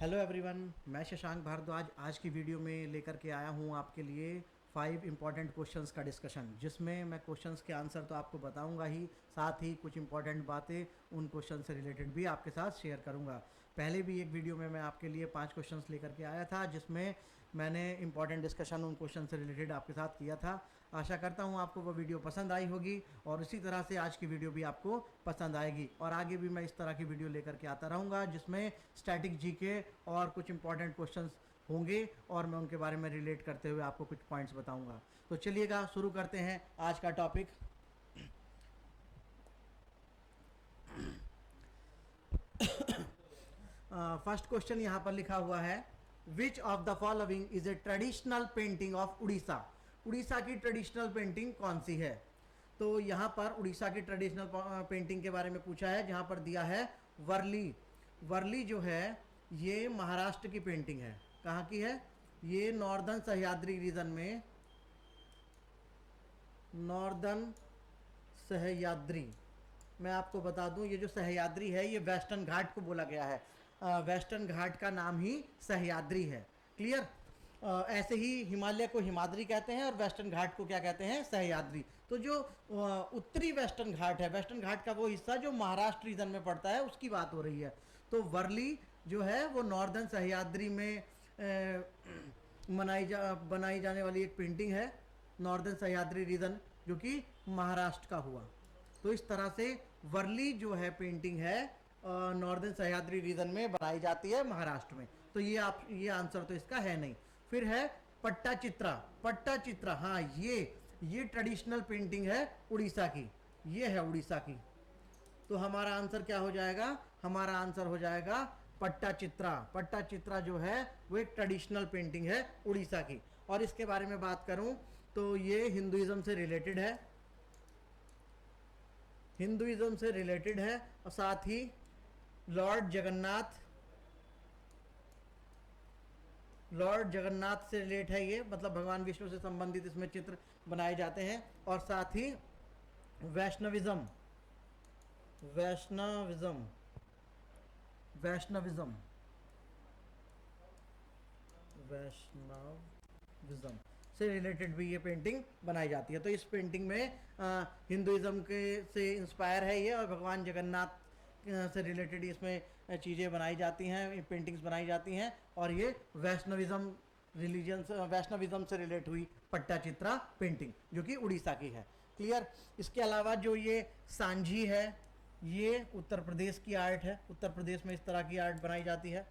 Hello everyone, मैं शशांक भारद्वाज आज की वीडियो में लेकर के आया हूँ आपके लिए 5 इम्पॉर्टेंट क्वेश्चंस का डिस्कशन, जिसमें मैं क्वेश्चंस के आंसर तो आपको बताऊंगा ही, साथ ही कुछ इंपॉर्टेंट बातें उन क्वेश्चन से रिलेटेड भी आपके साथ शेयर करूंगा। पहले भी एक वीडियो में मैं आपके लिए 5 क्वेश्चंस लेकर के आया था, जिसमें मैंने इंपॉर्टेंट डिस्कशन उन क्वेश्चन से रिलेटेड आपके साथ किया था। आशा करता हूँ आपको वो वीडियो पसंद आई होगी और इसी तरह से आज की वीडियो भी आपको पसंद आएगी। और आगे भी मैं इस तरह की वीडियो लेकर के आता रहूँगा, जिसमें स्टैटिक जीके और कुछ इंपॉर्टेंट क्वेश्चंस होंगे और मैं उनके बारे में रिलेट करते हुए आपको कुछ पॉइंट्स बताऊंगा। तो चलिएगा शुरू करते हैं आज का टॉपिक। फर्स्ट क्वेश्चन यहाँ पर लिखा हुआ है, विच of the following is a traditional painting of Orissa. Orissa की ट्रेडिशनल पेंटिंग कौन सी है? तो यहाँ पर उड़ीसा की ट्रेडिशनल पेंटिंग के बारे में पूछा है, जहाँ पर दिया है वर्ली। वर्ली जो है ये महाराष्ट्र की पेंटिंग है। कहाँ की है? ये नॉर्दर्न सह्याद्री रीजन में, नॉर्दर्न सह्याद्री, मैं आपको बता दूं ये जो सह्याद्री है ये वेस्टर्न घाट को बोला गया है। वेस्टर्न घाट का नाम ही सह्याद्री है। क्लियर? ऐसे ही हिमालय को हिमाद्री कहते हैं और वेस्टर्न घाट को क्या कहते हैं? सह्याद्री। तो जो उत्तरी वेस्टर्न घाट है, वेस्टर्न घाट का वो हिस्सा जो महाराष्ट्र रीजन में पड़ता है, उसकी बात हो रही है। तो वर्ली जो है वो नॉर्दर्न सह्याद्री में बनाई जाने वाली एक पेंटिंग है, नॉर्दर्न सह्याद्री रीजन जो कि महाराष्ट्र का हुआ। तो इस तरह से वर्ली जो है पेंटिंग है नॉर्दर्न सह्याद्री रीजन में बनाई जाती है महाराष्ट्र में। तो ये आंसर तो इसका है नहीं। फिर है पट्टाचित्रा। पट्टाचित्रा, हाँ, ये ट्रेडिशनल पेंटिंग है उड़ीसा की, ये है उड़ीसा की। तो हमारा आंसर क्या हो जाएगा? हमारा आंसर हो जाएगा पट्टाचित्रा। पट्टाचित्रा जो है वो एक ट्रेडिशनल पेंटिंग है उड़ीसा की। और इसके बारे में बात करूं तो ये हिंदुइज्म से रिलेटेड है, हिंदुइज्म से रिलेटेड है। और साथ ही लॉर्ड जगन्नाथ से रिलेट है ये, मतलब भगवान विष्णु से संबंधित इसमें चित्र बनाए जाते हैं। और साथ ही वैष्णविज्म से रिलेटेड भी ये पेंटिंग बनाई जाती है। तो इस पेंटिंग में हिंदुइज्म के से इंस्पायर है ये, और भगवान जगन्नाथ से रिलेटेड इसमें चीज़ें बनाई जाती हैं, पेंटिंग्स बनाई जाती हैं। और ये वैष्णविज्म वैष्णविज्म से रिलेट हुई पट्टाचित्रा पेंटिंग जो कि उड़ीसा की है। क्लियर? इसके अलावा जो ये सांझी है, ये उत्तर प्रदेश की आर्ट है। उत्तर प्रदेश में इस तरह की आर्ट बनाई जाती है।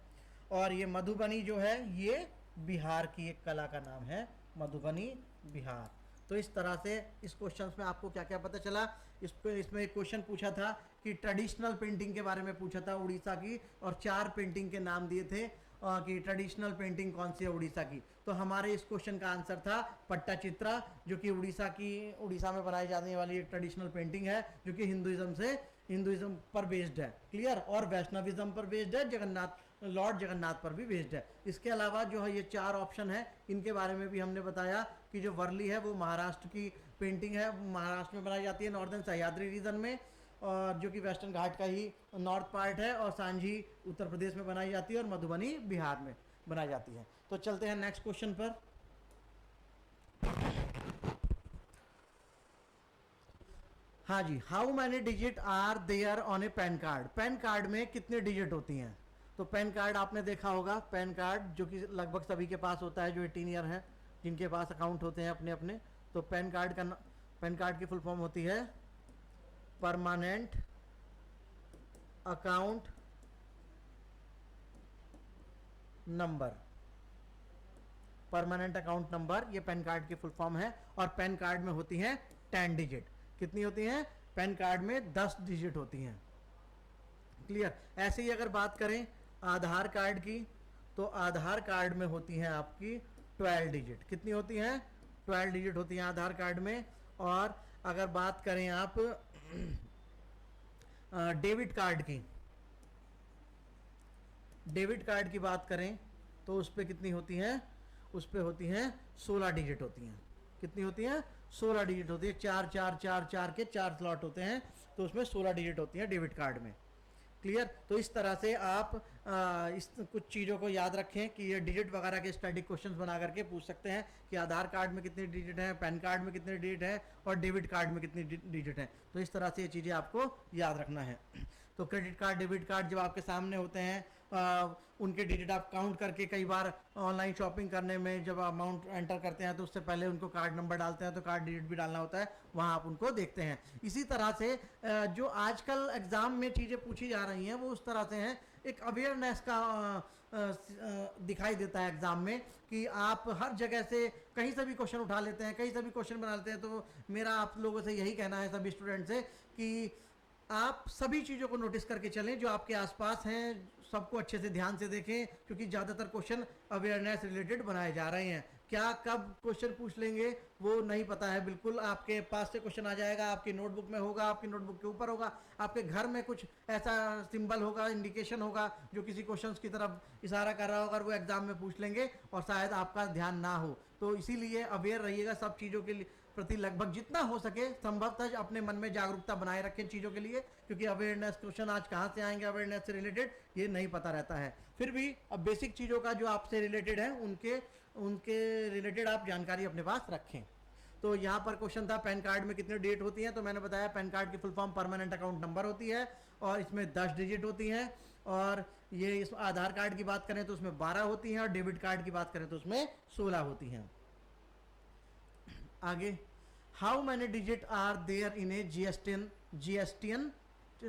और ये मधुबनी जो है ये बिहार की एक कला का नाम है, मधुबनी बिहार। तो इस तरह से इस क्वेश्चन में आपको क्या क्या पता चला। इसमें एक क्वेश्चन पूछा था कि ट्रेडिशनल पेंटिंग के बारे में पूछा था उड़ीसा की, और 4 पेंटिंग के नाम दिए थे कि ट्रेडिशनल पेंटिंग कौन सी है उड़ीसा की। तो हमारे इस क्वेश्चन का आंसर था पट्टाचित्रा, जो कि उड़ीसा में बनाई जाने वाली एक ट्रेडिशनल पेंटिंग है जो कि हिंदुइज्म पर बेस्ड है। क्लियर? और वैष्णविज्म पर बेस्ड है, लॉर्ड जगन्नाथ पर भी बेस्ड है। इसके अलावा जो है ये 4 ऑप्शन है, इनके बारे में भी हमने बताया कि जो वर्ली है वो महाराष्ट्र की पेंटिंग है, महाराष्ट्र में बनाई जाती है, नॉर्दर्न सह्याद्री रीजन में, और जो कि वेस्टर्न घाट का ही नॉर्थ पार्ट है। और सांझी उत्तर प्रदेश में बनाई जाती है और मधुबनी बिहार में बनाई जाती है। तो चलते हैं नेक्स्ट क्वेश्चन पर। हाँ जी, how many digit are there on a PAN card. PAN card में कितने डिजिट होती हैं? तो पैन कार्ड आपने देखा होगा, पैन कार्ड जो कि लगभग सभी के पास होता है जो 18 ईयर है, जिनके पास अकाउंट होते हैं अपने अपने। तो पैन कार्ड की फुल फॉर्म होती है permanent account number. Permanent account number ये पैन कार्ड की फुल फॉर्म है। और पैन कार्ड में होती हैं 10 डिजिट। कितनी होती हैं? पैन कार्ड में 10 डिजिट होती हैं। क्लियर? ऐसे ही अगर बात करें आधार कार्ड की, तो आधार कार्ड में होती हैं आपकी 12 डिजिट। कितनी होती हैं? 12 डिजिट होती हैं आधार कार्ड में। और अगर बात करें आप डेबिट कार्ड की बात करें तो उस पर कितनी होती हैं? उस पर होती हैं 16 डिजिट होती हैं। कितनी होती हैं? 16 डिजिट होती है। 4 4 4 4 के 4 स्लॉट होते हैं, तो उसमें 16 डिजिट होती हैं डेबिट कार्ड में। क्लियर। तो इस तरह से आप इस कुछ चीज़ों को याद रखें कि ये डिजिट वगैरह के स्टैटिक क्वेश्चंस बना करके पूछ सकते हैं कि आधार कार्ड में कितने डिजिट हैं, पैन कार्ड में कितने डिजिट हैं और डेबिट कार्ड में कितनी डिजिट हैं। तो इस तरह से ये चीज़ें आपको याद रखना है। तो क्रेडिट कार्ड डेबिट कार्ड जब आपके सामने होते हैं उनके डिजिट आप काउंट करके, कई बार ऑनलाइन शॉपिंग करने में जब अमाउंट एंटर करते हैं तो उससे पहले उनको कार्ड नंबर डालते हैं, तो कार्ड डिजिट भी डालना होता है, वहाँ आप उनको देखते हैं। इसी तरह से जो आजकल एग्ज़ाम में चीज़ें पूछी जा रही हैं वो उस तरह से हैं, एक अवेयरनेस का दिखाई देता है एग्ज़ाम में कि आप हर जगह से कहीं से भी क्वेश्चन उठा लेते हैं, कहीं से भी क्वेश्चन बना लेते हैं। तो मेरा आप लोगों से यही कहना है सभी स्टूडेंट से कि आप सभी चीज़ों को नोटिस करके चलें जो आपके आसपास हैं, सबको अच्छे से ध्यान से देखें, क्योंकि ज़्यादातर क्वेश्चन अवेयरनेस रिलेटेड बनाए जा रहे हैं। क्या कब क्वेश्चन पूछ लेंगे वो नहीं पता है, बिल्कुल आपके पास से क्वेश्चन आ जाएगा, आपकी नोटबुक में होगा, आपकी नोटबुक के ऊपर होगा, आपके घर में कुछ ऐसा सिंबल होगा, इंडिकेशन होगा जो किसी क्वेश्चन की तरफ इशारा कर रहा होगा, और वो एग्जाम में पूछ लेंगे और शायद आपका ध्यान ना हो। तो इसीलिए अवेयर रहिएगा सब चीज़ों के लिए प्रति, लगभग जितना हो सके संभवतः अपने मन में जागरूकता बनाए रखें चीज़ों के लिए, क्योंकि अवेयरनेस क्वेश्चन आज कहाँ से आएंगे अवेयरनेस से रिलेटेड ये नहीं पता रहता है। फिर भी अब बेसिक चीज़ों का जो आपसे रिलेटेड है उनके रिलेटेड आप जानकारी अपने पास रखें। तो यहाँ पर क्वेश्चन था पैन कार्ड में कितने डिजिट होती हैं, तो मैंने बताया पैन कार्ड की full form permanent account number होती है और इसमें 10 डिजिट होती हैं, और ये इस आधार कार्ड की बात करें तो उसमें 12 होती हैं, और डेबिट कार्ड की बात करें तो उसमें 16 होती हैं। आगे, how many digit are there in a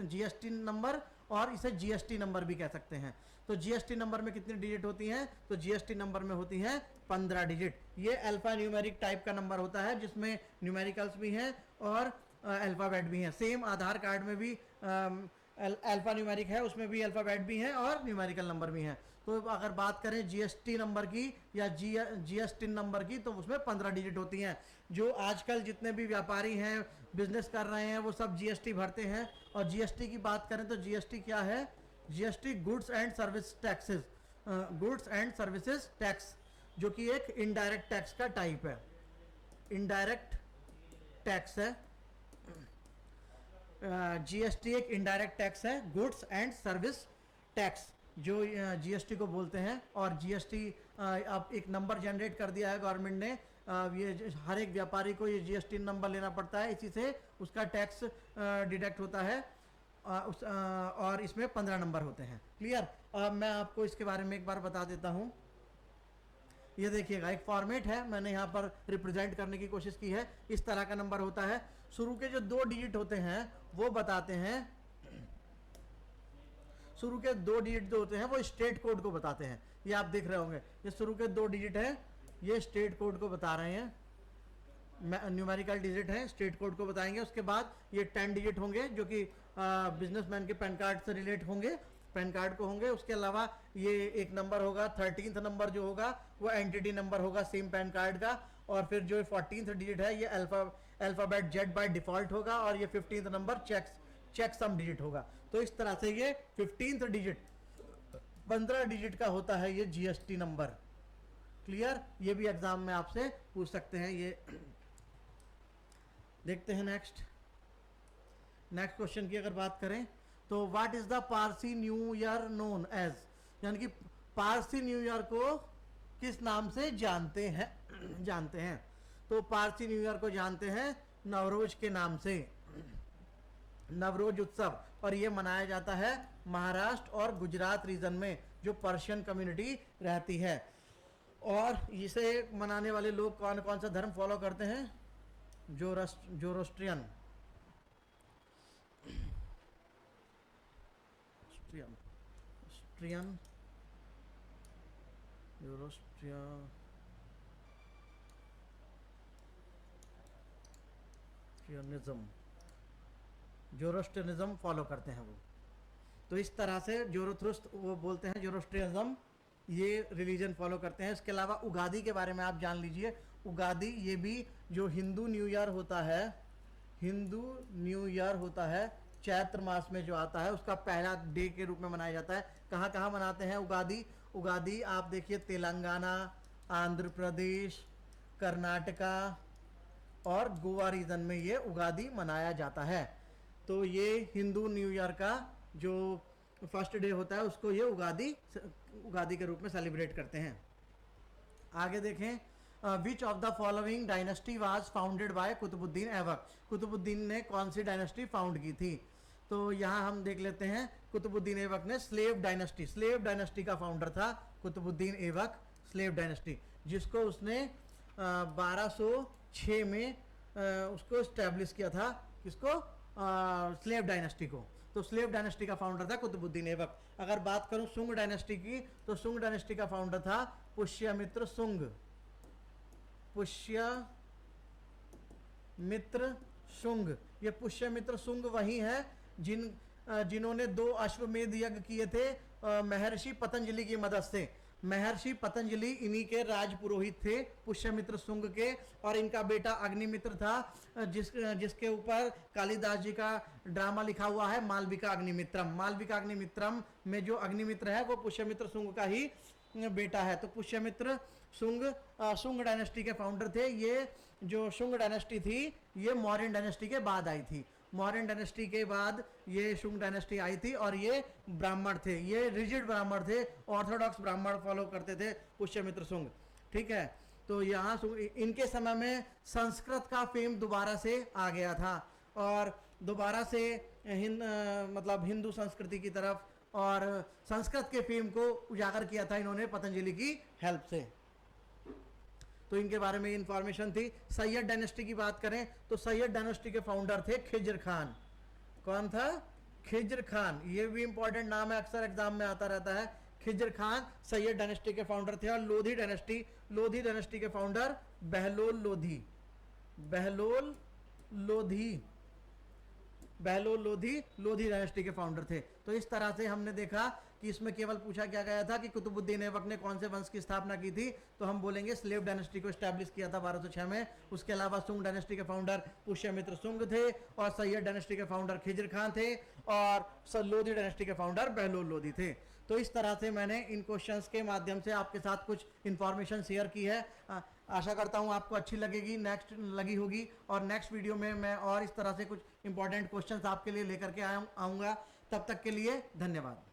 GST number, और इसे जीएसटी नंबर भी कह सकते हैं। तो जीएसटी नंबर में कितनी डिजिट होती हैं, तो जीएसटी नंबर में होती हैं 15 डिजिट। ये अल्फा न्यूमेरिक टाइप का नंबर होता है जिसमें न्यूमेरिकल्स भी हैं और अल्फ़ाबेट भी हैं। सेम आधार कार्ड में भी अल्फा न्यूमेरिक है, उसमें भी अल्फ़ाबेट भी हैं और न्यूमेरिकल नंबर भी हैं। तो अगर बात करें जीएसटी नंबर की या जीएसटी नंबर की, तो उसमें 15 डिजिट होती हैं। जो आजकल जितने भी व्यापारी हैं, बिजनेस कर रहे हैं, वो सब जीएसटी भरते हैं। और जीएसटी की बात करें तो जीएसटी क्या है, GST goods and service taxes, goods and services tax, जो कि एक इनडायरेक्ट टैक्स का टाइप है, इनडायरेक्ट टैक्स है। जीएसटी एक इनडायरेक्ट टैक्स है, गुड्स एंड सर्विस टैक्स जो जीएसटी को बोलते हैं। और जीएसटी अब एक नंबर जनरेट कर दिया है गवर्नमेंट ने, ये हर एक व्यापारी को ये जीएसटी नंबर लेना पड़ता है, इसी से उसका टैक्स डिडक्ट होता है। और इसमें 15 नंबर होते हैं। क्लियर। मैं आपको इसके बारे में एक बार बता देता हूँ। ये देखिएगा एक फॉर्मेट है, मैंने यहाँ पर रिप्रेजेंट करने की कोशिश की है। इस तरह का नंबर होता है। शुरू के जो 2 डिजिट होते हैं वो बताते हैं, शुरू के 2 डिजिट जो होते हैं वो स्टेट कोड को बताते हैं। ये आप देख रहे होंगे, ये शुरू के 2 डिजिट हैं, ये स्टेट कोड को बता रहे हैं, न्यूमेरिकल डिजिट है, स्टेट कोड को बताएंगे। उसके बाद ये 10 डिजिट होंगे जो कि बिजनेसमैन के पैन कार्ड से रिलेट होंगे, पैन कार्ड को होंगे। उसके अलावा ये एक नंबर होगा, 13th नंबर जो होगा वो एंटिटी नंबर होगा सेम पैन कार्ड का। और फिर जो 14th डिजिट है ये अल्फाबेट जेड बाय डिफॉल्ट होगा, और ये 15th नंबर चेक सम डिजिट होगा। तो इस तरह से ये 15th डिजिट 15 डिजिट का होता है ये जीएसटी नंबर। क्लियर। ये भी एग्जाम में आपसे पूछ सकते हैं। ये देखते हैं नेक्स्ट क्वेश्चन की अगर बात करें तो what is the Parsi new year known as, यानी कि पारसी न्यू ईयर को किस नाम से जानते हैं। तो पारसी न्यू ईयर को जानते हैं नवरोज के नाम से, नवरोज उत्सव। और ये मनाया जाता है महाराष्ट्र और गुजरात रीजन में जो पर्शियन कम्युनिटी रहती है। और इसे मनाने वाले लोग कौन कौन सा धर्म फॉलो करते हैं, जोरोस्ट्रियन जोरोस्ट्रियनिज्म फॉलो करते हैं वो। तो इस तरह से जोरोथ्रुस्त वो बोलते हैं, जोरोस्ट्रियनिज्म ये रिलीजन फॉलो करते हैं। इसके अलावा उगादी के बारे में आप जान लीजिए। उगादी ये भी जो हिंदू न्यू ईयर होता है, हिंदू न्यू ईयर होता है चैत्र मास में जो आता है, उसका पहला डे के रूप में मनाया जाता है। कहाँ कहाँ मनाते हैं उगादी आप देखिए तेलंगाना, आंध्र प्रदेश, कर्नाटका और गोवा रीजन में ये उगादी मनाया जाता है। तो ये हिंदू न्यू ईयर का जो फर्स्ट डे होता है उसको ये उगादी के रूप में सेलिब्रेट करते हैं। आगे देखें, which of the following dynasty was founded by Qutbuddin Aibak. Qutbuddin ने कौन सी डायनेस्टी फाउंड की थी? तो यहाँ हम देख लेते हैं, कुतुबुद्दीन ऐबक ने स्लेव डायनेस्टी का फाउंडर था कुतुबुद्दीन ऐबक, स्लेव डायनेस्टी, जिसको उसने 1206 में उसको इस्टेब्लिश किया था। किसको? स्लेव डायनेस्टी को। तो स्लेव डायनेस्टी का फाउंडर था कुतुबुद्दीन ऐबक। अगर बात करूं सुंग डायनेस्टी की, तो सुंग डायनेस्टी का फाउंडर था पुष्यमित्र सुंग। पुष्यमित्र सुंग, ये पुष्यमित्र सुंग वही है जिन्होंने 2 अश्वमेध यज्ञ किए थे महर्षि पतंजलि की मदद से। महर्षि पतंजलि इन्हीं के राज पुरोहित थे, पुष्यमित्र सुंग के, और इनका बेटा अग्निमित्र था, जिसके ऊपर कालिदास जी का ड्रामा लिखा हुआ है, मालविका अग्निमित्रम। मालविका अग्निमित्रम में जो अग्निमित्र है वो पुष्यमित्र सुंग का ही बेटा है। तो पुष्यमित्र सुंग डायनेस्टी के फाउंडर थे। ये जो शुंग डायनेस्टी थी ये मौर्यन डायनेस्टी के बाद आई थी। मौर्यन डायनेस्टी के बाद ये शुंग डायनेस्टी आई थी, और ये ब्राह्मण थे, ये रिजिड ब्राह्मण थे, ऑर्थोडॉक्स ब्राह्मण फॉलो करते थे पुष्यमित्र शुंग। ठीक है, तो यहाँ इनके समय में संस्कृत का फेम दोबारा से आ गया था, और दोबारा से मतलब हिंदू संस्कृति की तरफ, और संस्कृत के फेम को उजागर किया था इन्होंने पतंजलि की हेल्प से। तो इनके बारे में इंफॉर्मेशन थी। सैयद डायनेस्टी की बात करें तो सैयद डायनेस्टी के फाउंडर थे खिज्र खान। कौन था? खिज्र खान। ये भी इंपॉर्टेंट नाम है, अक्सर एग्जाम में आता रहता है। खिज्र खान सैयद डायनेस्टी के फाउंडर थे। और लोधी डायनेस्टी के फाउंडर बहलोल लोधी डायनेस्टी के फाउंडर थे। तो इस तरह से हमने देखा कि इसमें केवल पूछा क्या गया था कि कुतुबुद्दीन ऐबक ने कौन से वंश की स्थापना की थी, तो हम बोलेंगे स्लेव डायनेस्टी को एस्टैब्लिश किया था 1206 में। उसके अलावा सुंग डायनेस्टी के फाउंडर पुष्यमित्र सुंग थे, और सैयद डायनेस्टी के फाउंडर खिज्र खान थे, और लोधी डायनेस्टी के फाउंडर बहलोल लोधी थे। तो इस तरह से मैंने इन क्वेश्चंस के माध्यम से आपके साथ कुछ इंफॉर्मेशन शेयर की है। आशा करता हूँ आपको अच्छी लगी होगी, और नेक्स्ट वीडियो में मैं और इस तरह से कुछ इंपॉर्टेंट क्वेश्चंस आपके लिए लेकर के आऊँगा। तब तक के लिए धन्यवाद।